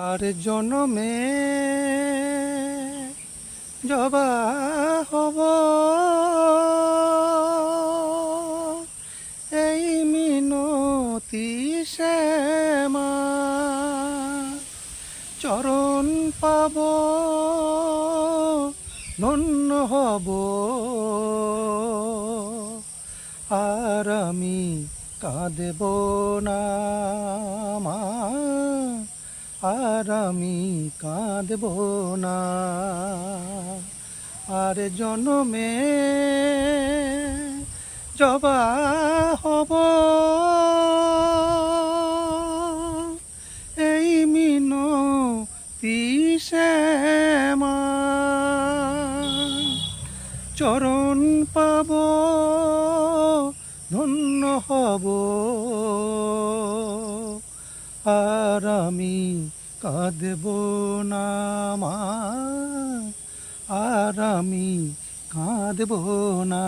আর জনমে জবা হব এই মিনতি শ্যামা, চরণ পাব ধন্য হব। আর আমি কাঁদেব না মা, আর আমি কাঁদব না। আর জনমে জবা হব এই মিনতি শ্যামা, চরণ পাব ধন্য হব। আর আমি কাঁদব না মা, আর আমি কাঁদব না।